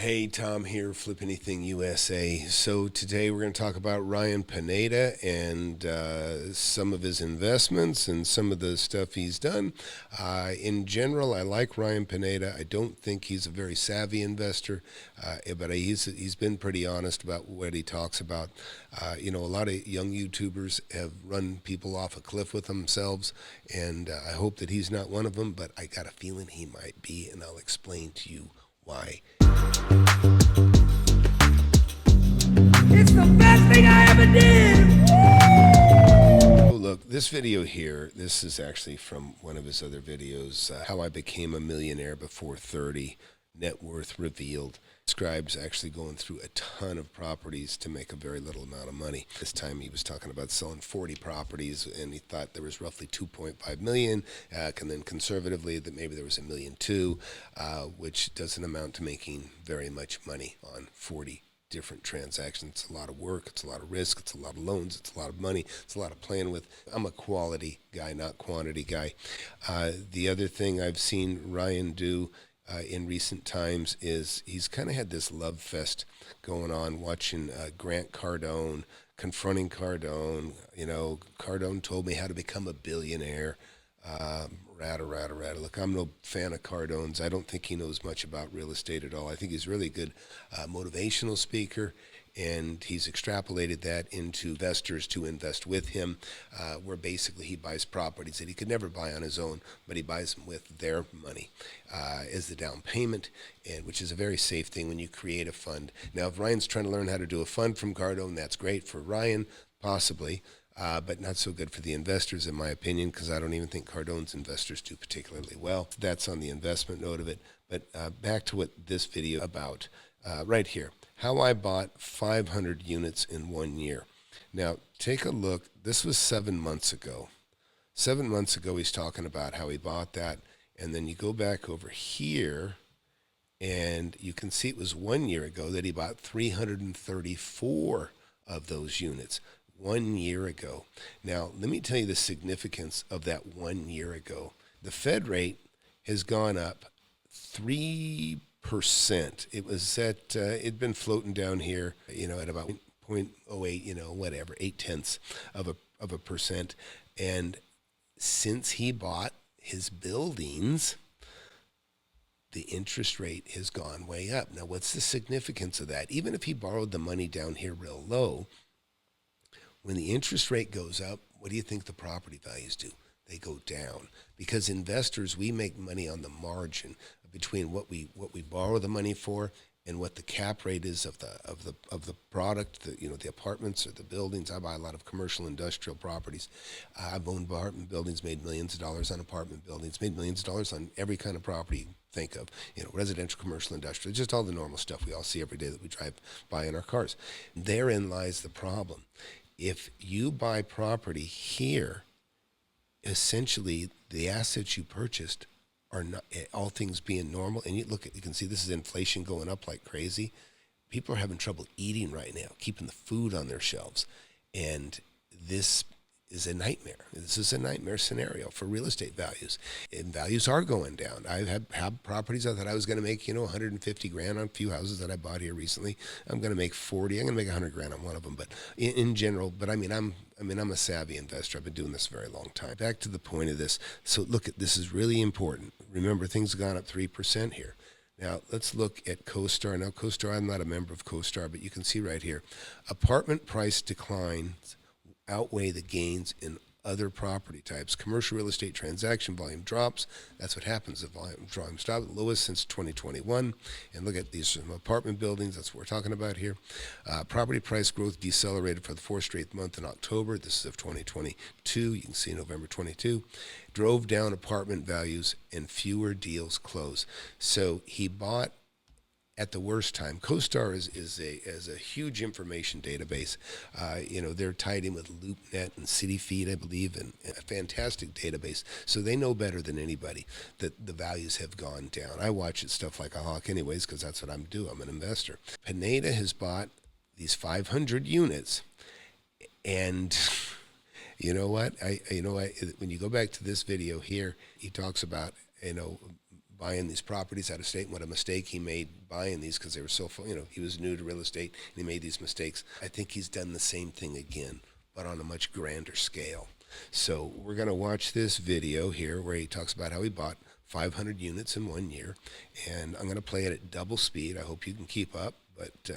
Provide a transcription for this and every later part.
Hey, Tom here, FlipAnything USA. So today we're going to talk about Ryan Pineda and some of his investments and some of the stuff he's done. In general, I like Ryan Pineda. I don't think he's a very savvy investor, but he's been pretty honest about what he talks about. A lot of young YouTubers have run people off a cliff with themselves, and I hope that he's not one of them, but I got a feeling he might be, and I'll explain to you why. It's the best thing I ever did. Oh, look, this video here, this is actually from one of his other videos, How I Became a Millionaire Before 30, Net Worth Revealed. Describes actually going through a ton of properties to make a very little amount of money. This time he was talking about selling 40 properties, and he thought there was roughly 2.5 million, and then conservatively that maybe there was $1.2 million, which doesn't amount to making very much money on 40 different transactions. It's a lot of work, it's a lot of risk, it's a lot of loans, it's a lot of money, it's a lot of playing with. I'm a quality guy, not quantity guy. The other thing I've seen Ryan do in recent times is he's kind of had this love fest going on, watching Grant Cardone, confronting Cardone. Cardone told me how to become a billionaire. Rata. Look, I'm no fan of Cardone's. I don't think he knows much about real estate at all. I think he's really a good motivational speaker, and he's extrapolated that into investors to invest with him, where basically he buys properties that he could never buy on his own, but he buys them with their money as the down payment, and which is a very safe thing when you create a fund. Now, if Ryan's trying to learn how to do a fund from Cardone, that's great for Ryan, possibly. But not so good for the investors, in my opinion, because I don't even think Cardone's investors do particularly well. That's on the investment note of it. But back to what this video about right here. How I bought 500 units in 1 year. Now, take a look. This was 7 months ago. 7 months ago, he's talking about how he bought that. And then you go back over here, and you can see it was 1 year ago that he bought 334 of those units. 1 year ago. Now, let me tell you the significance of that 1 year ago. The Fed rate has gone up 3%. It was at, it'd been floating down here, at about 0.08, whatever, 0.8 of a percent. And since he bought his buildings, the interest rate has gone way up. Now, what's the significance of that? Even if he borrowed the money down here real low, when the interest rate goes up, what do you think the property values do? They go down, because investors, we make money on the margin between what we borrow the money for and what the cap rate is of the product, the apartments or the buildings. I buy a lot of commercial industrial properties. I've owned apartment buildings, made millions of dollars on apartment buildings, made millions of dollars on every kind of property you think of, residential, commercial, industrial, just all the normal stuff we all see every day that we drive by in our cars. Therein lies the problem. If you buy property here, essentially the assets you purchased are not, all things being normal, and you can see this is inflation going up like crazy. People are having trouble eating right now, keeping the food on their shelves, and this is a nightmare. This is a nightmare scenario for real estate values. And values are going down. I have properties I thought I was going to make, 150 grand on a few houses that I bought here recently. I'm going to make 40. I'm going to make 100 grand on one of them. But in general, I'm a savvy investor. I've been doing this a very long time. Back to the point of this. So look, this is really important. Remember, things have gone up 3% here. Now, let's look at CoStar. Now, CoStar, I'm not a member of CoStar, but you can see right here, apartment price declines outweigh the gains in other property types. Commercial real estate transaction volume drops. That's what happens. The volume drops. Lowest since 2021. And look at these apartment buildings. That's what we're talking about here. Property price growth decelerated for the fourth straight month in October. This is of 2022. You can see November 22. Drove down apartment values and fewer deals closed. So he bought at the worst time. CoStar is a huge information database. They're tied in with LoopNet and CityFeed, I believe, and a fantastic database. So they know better than anybody that the values have gone down. I watch it stuff like a hawk anyways, because that's what I'm doing. I'm an investor. Pineda has bought these 500 units, and you know what? When you go back to this video here, he talks about, buying these properties out of state and what a mistake he made buying these because they were so, he was new to real estate and he made these mistakes. I think he's done the same thing again, but on a much grander scale. So we're going to watch this video here where he talks about how he bought 500 units in 1 year, and I'm going to play it at double speed. I hope you can keep up, but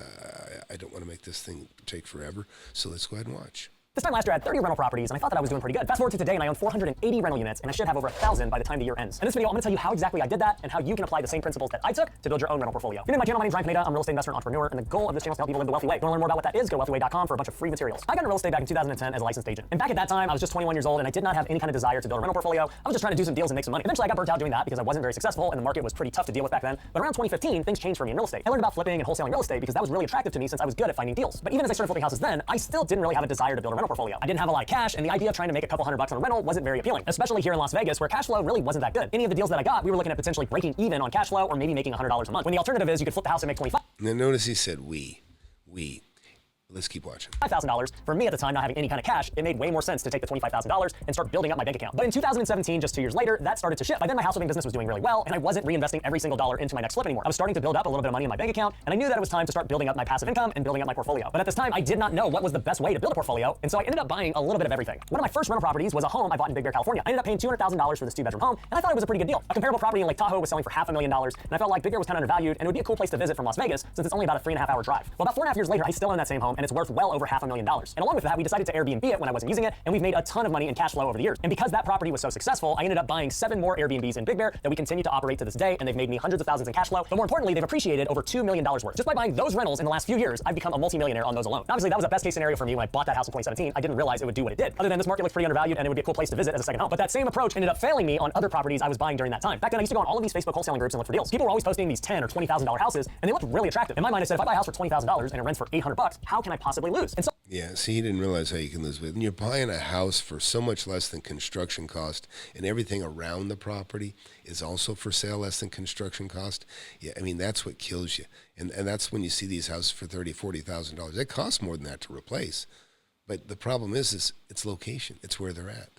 I don't want to make this thing take forever. So let's go ahead and watch. This time last year I had 30 rental properties and I thought that I was doing pretty good. Fast forward to today and I own 480 rental units and I should have over 1,000 by the time the year ends. In this video, I'm going to tell you how exactly I did that and how you can apply the same principles that I took to build your own rental portfolio. If you're new to my channel, my name's Ryan Pineda. I'm a real estate investor and entrepreneur, and the goal of this channel is to help people live the wealthy way. If you want to learn more about what that is, go to wealthyway.com for a bunch of free materials. I got into real estate back in 2010 as a licensed agent. And back at that time, I was just 21 years old and I did not have any kind of desire to build a rental portfolio. I was just trying to do some deals and make some money. Eventually I got burnt out doing that because I wasn't very successful and the market was pretty tough to deal with back then. But around 2015, things changed for me in real estate. I learned about flipping and wholesaling real estate because that was really attractive to me since I was good at finding deals. But even as I started flipping houses then, I still didn't really have a desire to build a rental portfolio. I didn't have a lot of cash, and the idea of trying to make a couple $100 on a rental wasn't very appealing, especially here in Las Vegas where cash flow really wasn't that good. Any of the deals that I got, we were looking at potentially breaking even on cash flow or maybe making $100 a month. When the alternative is you could flip the house and make 25. Now notice he said we. Let's keep watching. $5,000. For me at the time, not having any kind of cash, it made way more sense to take the $25,000 and start building up my bank account. But in 2017, just 2 years later, that started to shift. By then, my house flipping business was doing really well, and I wasn't reinvesting every single dollar into my next flip anymore. I was starting to build up a little bit of money in my bank account, and I knew that it was time to start building up my passive income and building up my portfolio. But at this time, I did not know what was the best way to build a portfolio, and so I ended up buying a little bit of everything. One of my first rental properties was a home I bought in Big Bear, California. I ended up paying $200,000 for this 2-bedroom home, and I thought it was a pretty good deal. A comparable property in Lake Tahoe was selling for $500,000, and I felt like Big Bear was kind of undervalued, and it would be a cool place to visit from Las Vegas since it's only about a 3.5-hour drive. Well, about 4.5 years later, I still own that same home, and it's worth well over $500,000. And along with that, we decided to Airbnb it when I wasn't using it, and we've made a ton of money in cash flow over the years. And because that property was so successful, I ended up buying 7 more Airbnbs in Big Bear that we continue to operate to this day, and they've made me hundreds of thousands in cash flow. But more importantly, they've appreciated over $2 million worth. Just by buying those rentals in the last few years, I've become a multi-millionaire on those alone. Obviously, that was a best case scenario for me when I bought that house in 2017. I didn't realize it would do what it did. Other than this market looks pretty undervalued, and it would be a cool place to visit as a second home. But that same approach ended up failing me on other properties I was buying during that time. Back then, I used to go on all of these Facebook wholesaling groups and look for deals. People were always posting these $10,000 or $20,000 houses, and they looked really attractive. In my mind, I said, if I buy a house for $20,000 and it rents for $800, how can I possibly lose? And so Yeah, see, he didn't realize how you can lose with. And you're buying a house for so much less than construction cost, and everything around the property is also for sale less than construction cost. Yeah, I mean, that's what kills you. And that's when you see these houses for $30,000, $40,000. They cost more than that to replace. But the problem is it's location. It's where they're at.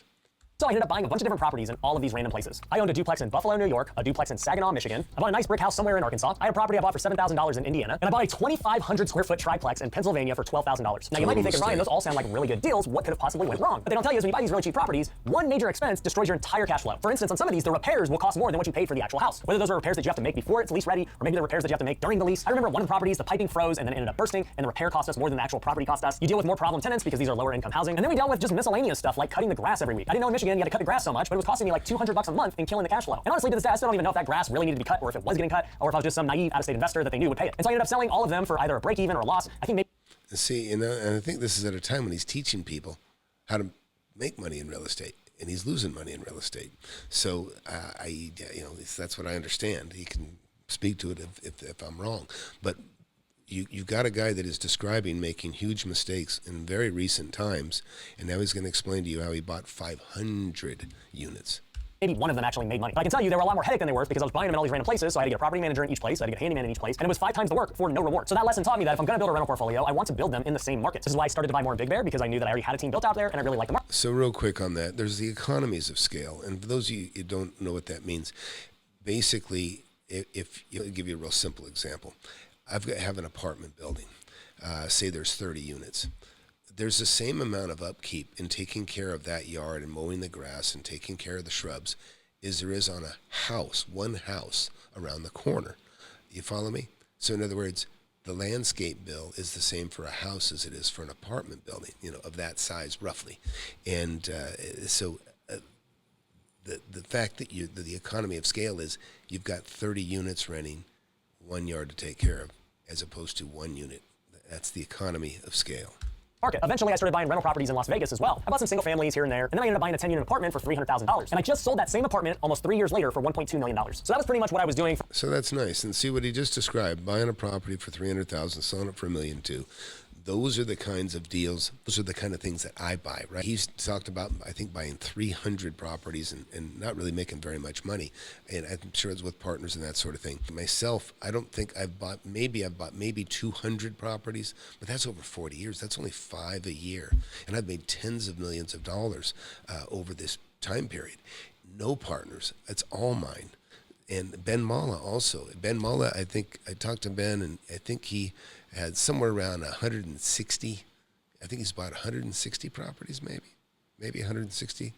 So I ended up buying a bunch of different properties in all of these random places. I owned a duplex in Buffalo, New York, a duplex in Saginaw, Michigan. I bought a nice brick house somewhere in Arkansas. I had a property I bought for $7,000 in Indiana, and I bought a 2,500 square foot triplex in Pennsylvania for $12,000. Now you might be thinking, Ryan, those all sound like really good deals. What could have possibly went wrong? But they don't tell you is when you buy these really cheap properties, one major expense destroys your entire cash flow. For instance, on some of these, the repairs will cost more than what you paid for the actual house. Whether those are repairs that you have to make before it's lease ready, or maybe the repairs that you have to make during the lease. I remember one of the properties, the piping froze and then it ended up bursting, and the repair cost us more than the actual property cost us. You deal with more problem tenants because these are lower income housing. And then we dealt with just miscellaneous stuff like cutting the grass every week. I didn't know in Michigan you had to cut the grass so much, but it was costing me like $200 a month and killing the cash flow. And honestly, to this day, I still don't even know if that grass really needed to be cut, or if it was getting cut, or if I was just some naive out-of-state investor that they knew would pay it. And so I ended up selling all of them for either a break even or a loss. I think maybe. See, and I think this is at a time when he's teaching people how to make money in real estate, and he's losing money in real estate. So that's what I understand. He can speak to it if I'm wrong, but you've got a guy that is describing making huge mistakes in very recent times, and now he's going to explain to you how he bought 500 units. Maybe one of them actually made money. But I can tell you they were a lot more headache than they were because I was buying them in all these random places, so I had to get a property manager in each place, I had to get a handyman in each place, and it was 5 times the work for no reward. So that lesson taught me that if I'm going to build a rental portfolio, I want to build them in the same markets. This is why I started to buy more in Big Bear, because I knew that I already had a team built out there and I really liked the market. So real quick on that, there's the economies of scale, and for those of you who don't know what that means, basically, if I'll give you a real simple example. Have an apartment building, say there's 30 units. There's the same amount of upkeep in taking care of that yard and mowing the grass and taking care of the shrubs as there is on a house, one house around the corner. You follow me? So in other words, the landscape bill is the same for a house as it is for an apartment building, of that size roughly. And the fact that the economy of scale is you've got 30 units renting 1 yard to take care of as opposed to 1 unit. That's the economy of scale. Market. Eventually, I started buying rental properties in Las Vegas as well. I bought some single families here and there, and then I ended up buying a 10-unit apartment for $300,000. And I just sold that same apartment almost 3 years later for $1.2 million. So that was pretty much what I was doing. So that's nice. And see what he just described, buying a property for $300,000, selling it for $1.2 million. Those are the kinds of deals, those are the kind of things that I buy, right? He's talked about, I think, buying 300 properties and not really making very much money. And I'm sure it's with partners and that sort of thing. Myself, I don't think I've bought maybe 200 properties, but that's over 40 years. That's only 5 a year. And I've made tens of millions of dollars over this time period. No partners. It's all mine. And Ben Malla also. Ben Malla, I think I talked to Ben, and I think he had somewhere around 160. I think he's bought 160 properties, maybe 160,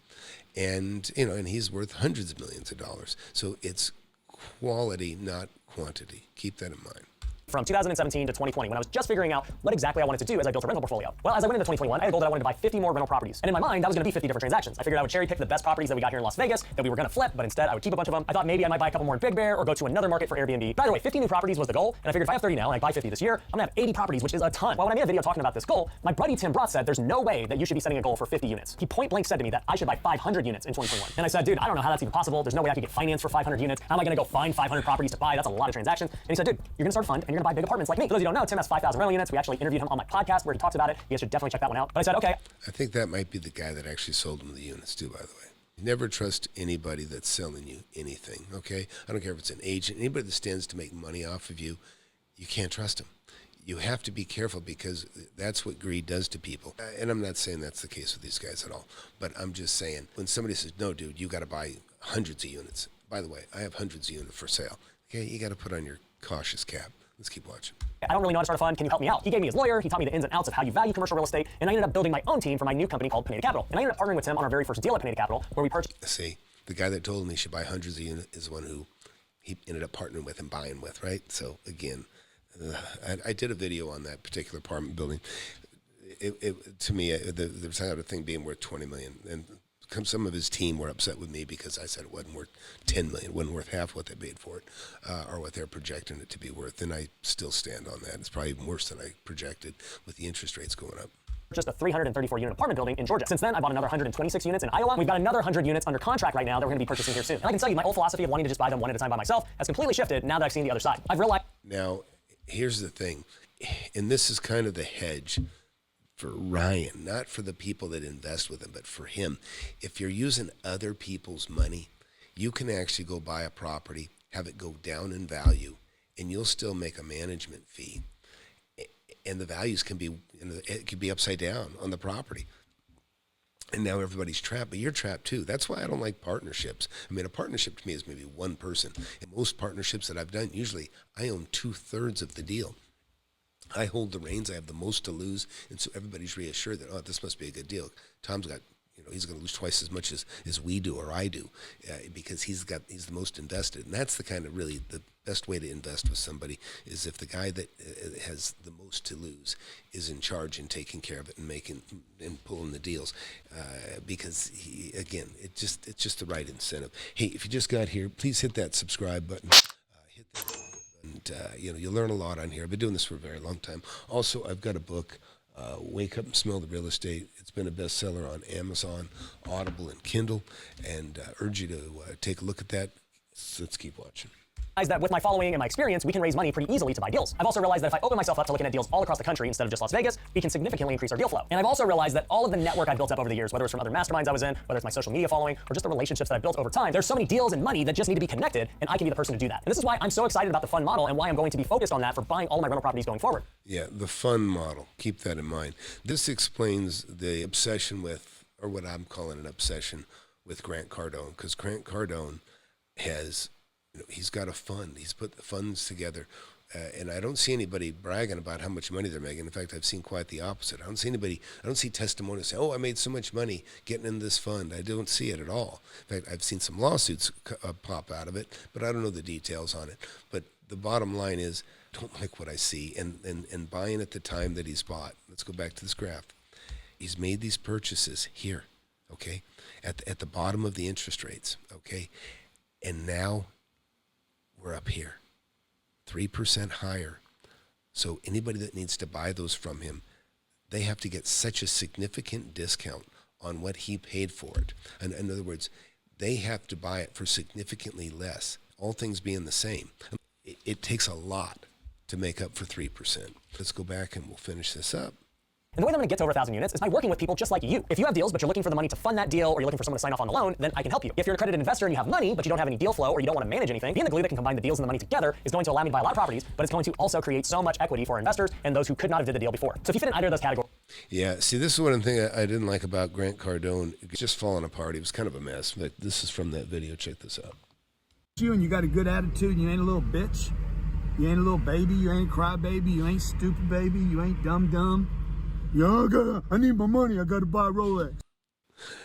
and and he's worth hundreds of millions of dollars. So it's quality, not quantity. Keep that in mind. From 2017 to 2020, when I was just figuring out what exactly I wanted to do as I built a rental portfolio. Well, as I went into 2021, I had a goal that I wanted to buy 50 more rental properties. And in my mind, that was going to be 50 different transactions. I figured I would cherry pick the best properties that we got here in Las Vegas that we were going to flip, but instead I would keep a bunch of them. I thought maybe I might buy a couple more in Big Bear or go to another market for Airbnb. But either way, 50 new properties was the goal. And I figured if I have 30 now and I buy 50 this year, I'm going to have 80 properties, which is a ton. Well, when I made a video talking about this goal, my buddy Tim Brott said there's no way that you should be setting a goal for 50 units. He point blank said to me that I should buy 500 units in 2021. And I said, dude, I don't know how that's even possible. There's no way I could get finance for 500 units. How am I going to go find 500 properties to buy? That's a lot of transactions. And he said, dude, you're going to start a fund and you're going to buy big apartments like me. For those of you who don't know, Tim has 5,000 rental units. We actually interviewed him on my podcast where he talks about it. You guys should definitely check that one out. But I said, okay. I think that might be the guy that actually sold him the units too, by the way. Never trust anybody that's selling you anything, okay? I don't care if it's an agent. Anybody that stands to make money off of you, you can't trust them. You have to be careful because that's what greed does to people. And I'm not saying that's the case with these guys at all. But I'm just saying, when somebody says, no, dude, you got to buy hundreds of units. By the way, I have hundreds of units for sale. Okay, you got to put on your cautious cap. Let's keep watching. I don't really know how to start a fund. Can you help me out? He gave me his lawyer. He taught me the ins and outs of how you value commercial real estate. And I ended up building my own team for my new company called Pineda Capital. And I ended up partnering with him on our very first deal at Pineda Capital, where we purchased. See, the guy that told me he should buy hundreds of units is the one who he ended up partnering with and buying with, right? So again, I did a video on that particular apartment building. To me, the side of thing being worth $20 million, and some of his team were upset with me because I said it wasn't worth $10 million, it wasn't worth half what they paid for it, or what they're projecting it to be worth. And I still stand on that. It's probably even worse than I projected with the interest rates going up. Just a 334 unit apartment building in Georgia. Since then, I bought another 126 units in Iowa. We've got another 100 units under contract right now that we're going to be purchasing here soon. And I can tell you, my old philosophy of wanting to just buy them one at a time by myself has completely shifted now that I've seen the other side. I've realized. Now, here's the thing, and this is kind of the hedge for Ryan, not for the people that invest with him, but for him. If you're using other people's money, you can actually go buy a property, have it go down in value, and you'll still make a management fee. And the values can be, it could be upside down on the property. And now everybody's trapped, but you're trapped too. That's why I don't like partnerships. I mean, a partnership to me is maybe one person. In most partnerships that I've done, usually I own 2/3 of the deal. I hold the reins. I have the most to lose, and so everybody's reassured that, oh, this must be a good deal. Tom's got, he's going to lose twice as much as we do or I do, because he's the most invested, and that's the kind of really the best way to invest with somebody is if the guy that has the most to lose is in charge and taking care of it and making and pulling the deals, because it's just the right incentive. Hey, if you just got here, please hit that subscribe button. Hit that. And, you'll learn a lot on here. I've been doing this for a very long time. Also, I've got a book, Wake Up and Smell the Real Estate. It's been a bestseller on Amazon, Audible, and Kindle, and urge you to take a look at that. So let's keep watching. That with my following and my experience, we can raise money pretty easily to buy deals. I've also realized that if I open myself up to looking at deals all across the country instead of just Las Vegas, we can significantly increase our deal flow. And I've also realized that all of the network I've built up over the years, whether it's from other masterminds I was in, whether it's my social media following, or just the relationships that I've built over time, there's so many deals and money that just need to be connected, and I can be the person to do that. And this is why I'm so excited about the fund model and why I'm going to be focused on that for buying all of my rental properties going forward. Yeah, the fund model. Keep that in mind. This explains the obsession with, or what I'm calling an obsession with Grant Cardone, because Grant Cardone has... he's got a fund. He's put the funds together, and I don't see anybody bragging about how much money they're making. In fact, I've seen quite the opposite. I don't see testimonials saying, oh, I made so much money getting in this fund. I don't see it at all. In fact, I've seen some lawsuits pop out of it, but I don't know the details on it. But the bottom line is, don't like what I see, and buying at the time that he's bought. Let's go back to this graph. He's made these purchases here, okay, at the bottom of the interest rates, okay, and now we're up here, 3% higher. So anybody that needs to buy those from him, they have to get such a significant discount on what he paid for it. And in other words, they have to buy it for significantly less, all things being the same. It takes a lot to make up for 3%. Let's go back and we'll finish this up. And the way that I'm going to get to over 1,000 units is by working with people just like you. If you have deals, but you're looking for the money to fund that deal, or you're looking for someone to sign off on the loan, then I can help you. If you're an accredited investor and you have money, but you don't have any deal flow, or you don't want to manage anything, being the glue that can combine the deals and the money together is going to allow me to buy a lot of properties, but it's going to also create so much equity for investors and those who could not have did the deal before. So if you fit in either of those categories. Yeah, see, this is one thing I didn't like about Grant Cardone. It's just falling apart. It was kind of a mess. But this is from that video. Check this out. you and you got a good attitude and you ain't a little bitch, you ain't a little baby, you ain't a crybaby, you ain't stupid baby, you ain't dumb. Yeah, I need my money, I gotta buy a Rolex.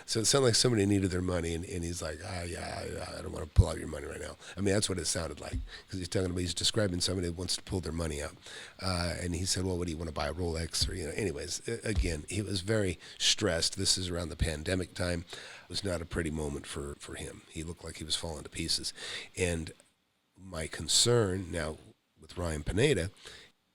So it sounded like somebody needed their money, and he's like, yeah, I don't want to pull out your money right now. I mean, that's what it sounded like, because he's describing somebody that wants to pull their money out. And he said, well, what do you want to buy, a Rolex? Or, anyways, again, he was very stressed. This is around the pandemic time. It was not a pretty moment for him. He looked like he was falling to pieces. And my concern now with Ryan Pineda,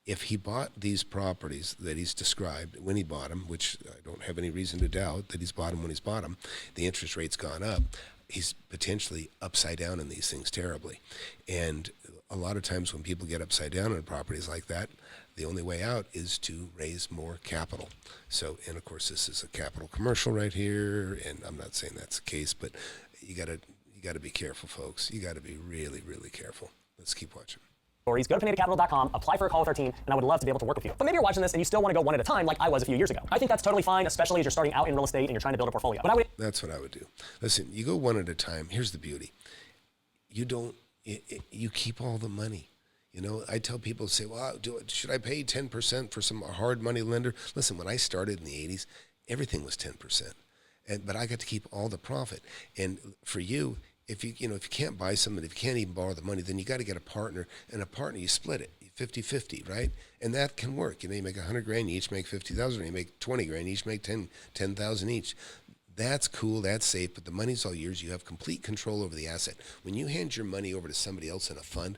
if he bought these properties that he's described when he bought them, which I don't have any reason to doubt that he's bought them when he's bought them, the interest rate's gone up, he's potentially upside down in these things terribly. And a lot of times when people get upside down on properties like that, the only way out is to raise more capital. So, and of course, this is a capital commercial right here, and I'm not saying that's the case, but you gotta be careful, folks. You gotta be really, really careful. Let's keep watching. Go to PinedaCapital.com, apply for a call with our team, and I would love to be able to work with you. But maybe you're watching this and you still want to go one at a time like I was a few years ago. I think that's totally fine, especially as you're starting out in real estate and you're trying to build a portfolio. But That's what I would do. Listen, you go one at a time. Here's the beauty. You keep all the money. I tell people, say, well, should I pay 10% for some hard money lender? Listen, when I started in the 80s, everything was 10%. But I got to keep all the profit. And for you, if you can't buy something, if you can't even borrow the money, then you got to get a partner, and a partner, you split it 50-50, right? And that can work. You make $100,000, you each make $50,000, you make $20,000, you each make $10,000 each. That's cool, that's safe, but the money's all yours. You have complete control over the asset. When you hand your money over to somebody else in a fund,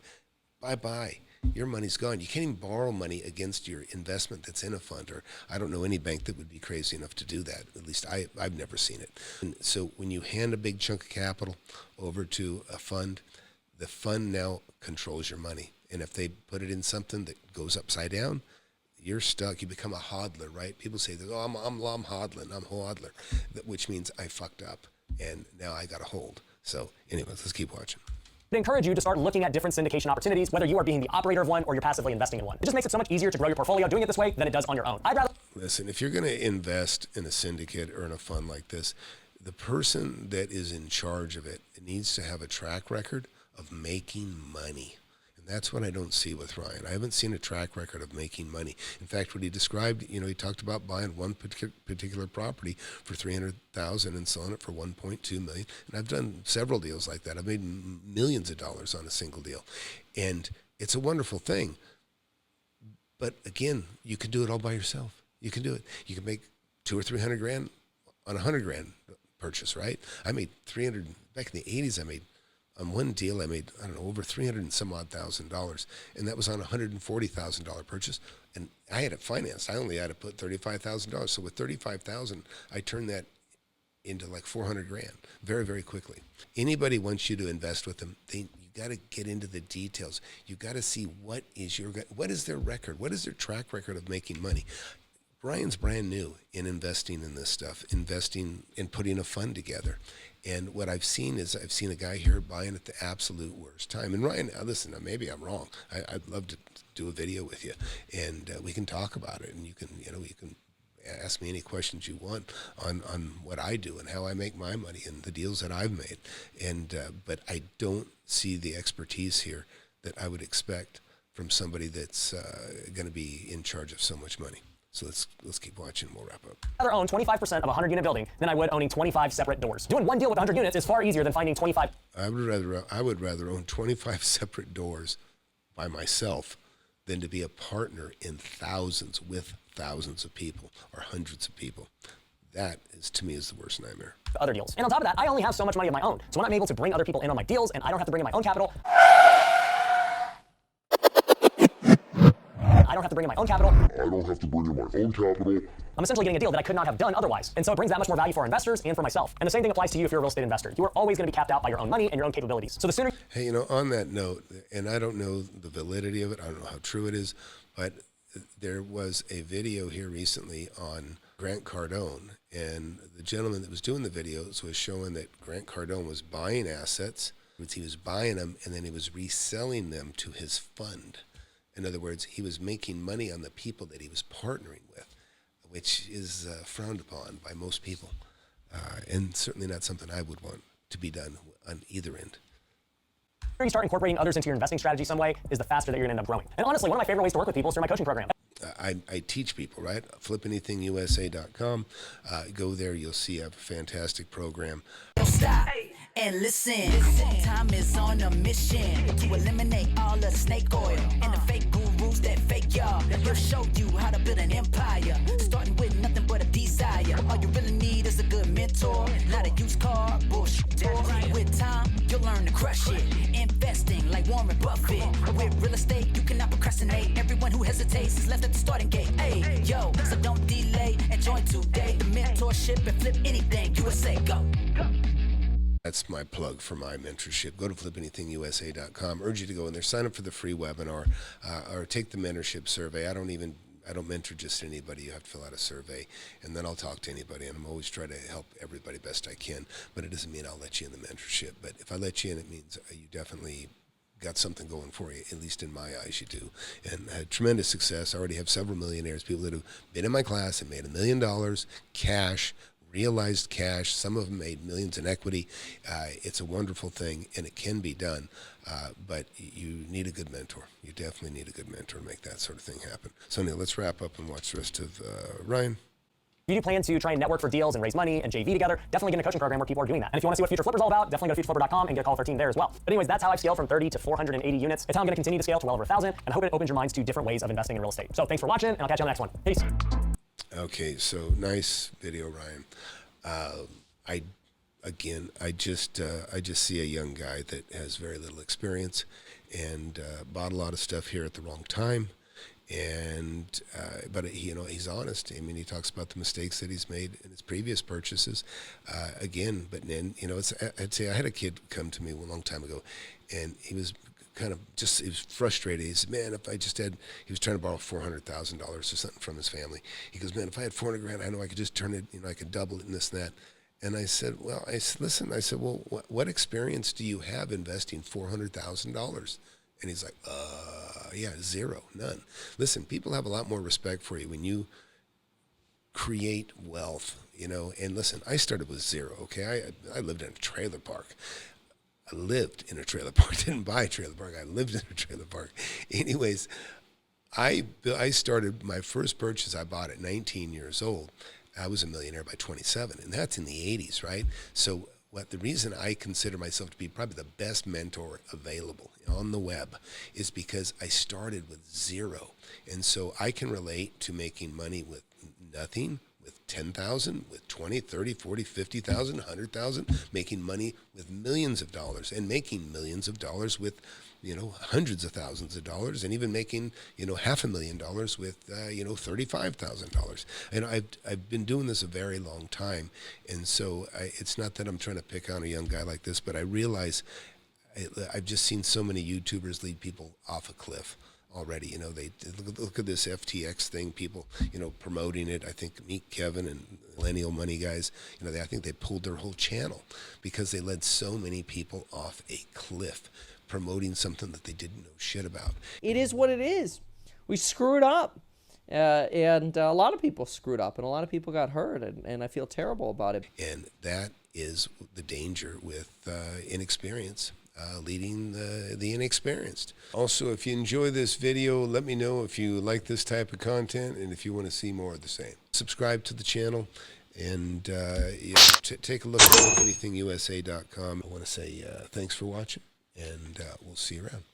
bye-bye. Your money's gone. You can't even borrow money against your investment that's in a fund, or I don't know any bank that would be crazy enough to do that. At least I've never seen it. And so when you hand a big chunk of capital over to a fund, the fund now controls your money. And if they put it in something that goes upside down, you're stuck. You become a hodler, right? People say, oh, I'm hodling, I'm hodler, which means I fucked up, and now I got to hold. So anyways, let's keep watching. I encourage you to start looking at different syndication opportunities, whether you are being the operator of one or you're passively investing in one. It just makes it so much easier to grow your portfolio doing it this way than it does on your own. Listen, if you're going to invest in a syndicate or in a fund like this, the person that is in charge of it needs to have a track record of making money. That's what I don't see with Ryan. I haven't seen a track record of making money. In fact, what he described, he talked about buying one particular property for $300,000 and selling it for $1.2 million. And I've done several deals like that. I've made millions of dollars on a single deal. And it's a wonderful thing. But again, you can do it all by yourself. You can do it. You can make $200,000 or $300,000 on $100,000 purchase, right? I made $300,000 back in the 80s. On one deal, I made, over $300,000 and some odd $1,000, and that was on a $140,000 purchase, and I had it financed. I only had to put $35,000. So with $35,000, I turned that into like $400,000 very, very quickly. Anybody wants you to invest with them, you got to get into the details. You got to see what is their record, what is their track record of making money. Brian's brand new in investing in this stuff, investing in putting a fund together. And what I've seen is a guy here buying at the absolute worst time. And Ryan, listen, maybe I'm wrong. I'd love to do a video with you, and we can talk about it. And you can ask me any questions you want on what I do and how I make my money and the deals that I've made. And but I don't see the expertise here that I would expect from somebody that's going to be in charge of so much money. So let's keep watching. We'll wrap up. I'd rather own 25% of a 100-unit building than I would owning 25 separate doors. Doing one deal with 100 units is far easier than finding 25. I would rather own 25 separate doors by myself than to be a partner in thousands of people or hundreds of people. That is, to me, is the worst nightmare. Other deals. And on top of that, I only have so much money of my own. So when I'm able to bring other people in on my deals and I don't have to bring in my own capital, I'm essentially getting a deal that I could not have done otherwise. And so it brings that much more value for our investors and for myself. And the same thing applies to you if you're a real estate investor. You are always going to be capped out by your own money and your own capabilities. So the sooner... Hey, on that note, and I don't know the validity of it, I don't know how true it is, but there was a video here recently on Grant Cardone, and the gentleman that was doing the videos was showing that Grant Cardone was buying assets, he was buying them, and then he was reselling them to his fund. In other words, he was making money on the people that he was partnering with, which is frowned upon by most people, and certainly not something I would want to be done on either end. you start incorporating others into your investing strategy some way is the faster that you're going to end up growing. And honestly, one of my favorite ways to work with people is through my coaching program. I teach people, right? FlipAnythingUSA.com. Go there. You'll see I have a fantastic program. Stop and listen. Time is on a mission to eliminate all the snake oil and the fake gurus that fake y'all. He'll show you how to build an empire, starting with nothing but a desire. All you really need is a good mentor, not a used car bullshit. With time, you'll learn to crush it. Investing like Warren Buffett. With real estate, you cannot procrastinate. Everyone who hesitates is left at the starting gate. Hey, yo, so don't delay and join today. The mentorship and flip anything. USA, go. That's my plug for my mentorship. Go to FlipAnythingUSA.com. Urge you to go in there, sign up for the free webinar, or take the mentorship survey. I don't mentor just anybody. You have to fill out a survey, and then I'll talk to anybody, and I'm always trying to help everybody best I can, but it doesn't mean I'll let you in the mentorship. But if I let you in, it means you definitely got something going for you, at least in my eyes you do. And had tremendous success. I already have several millionaires, people that have been in my class and made $1 million cash, realized cash. Some of them made millions in equity. It's a wonderful thing, and it can be done. But you need a good mentor. You definitely need a good mentor to make that sort of thing happen. So, Neil, let's wrap up and watch the rest of Ryan. If you do plan to try and network for deals and raise money and JV together, definitely get in a coaching program where people are doing that. And if you want to see what Future Flipper is all about, definitely go to futureflipper.com and get a call with our team there as well. But anyways, that's how I've scaled from 30 to 480 units. It's how I'm going to continue to scale to well over 1,000, and I hope it opens your minds to different ways of investing in real estate. So thanks for watching, and I'll catch you on the next one. Peace. Okay, so nice video, Ryan. I just see a young guy that has very little experience and bought a lot of stuff here at the wrong time. And but he's honest. I mean, he talks about the mistakes that he's made in his previous purchases. But then I'd say I had a kid come to me a long time ago, and he was he was frustrated. He said, "Man, if I just had," he was trying to borrow $400,000 or something from his family. He goes, "Man, if I had 400 grand, I know I could just turn it. I could double it and this and that." And I said, "Listen." I said, "Well, what experience do you have investing $400,000?" And he's like, yeah, zero, none. Listen, people have a lot more respect for you when you create wealth, and listen, I started with zero, okay? I lived in a trailer park. I lived in a trailer park, didn't buy a trailer park, I lived in a trailer park. Anyways, I started, my first purchase I bought at 19 years old. I was a millionaire by 27, and that's in the 80s, right? So the reason I consider myself to be probably the best mentor available on the web is because I started with zero. And so I can relate to making money with nothing, with 10,000, with 20, 30, 40, 50,000, 100,000, making money with millions of dollars, and making millions of dollars with hundreds of thousands of dollars, and even making, $500,000 with, $35,000. And I've been doing this a very long time. And so it's not that I'm trying to pick on a young guy like this, but I realize I've just seen so many YouTubers lead people off a cliff already. They look at this FTX thing, people, promoting it. I think meet Kevin and Millennial Money guys, I think they pulled their whole channel because they led so many people off a cliff, promoting something that they didn't know shit about. It is what it is. We screwed up. And a lot of people screwed up, and a lot of people got hurt, and I feel terrible about it. And that is the danger with inexperience, leading the inexperienced. Also, if you enjoy this video, let me know if you like this type of content and if you want to see more of the same. Subscribe to the channel, and take a look at FlipAnythingUSA.com. I want to say thanks for watching, and we'll see you around.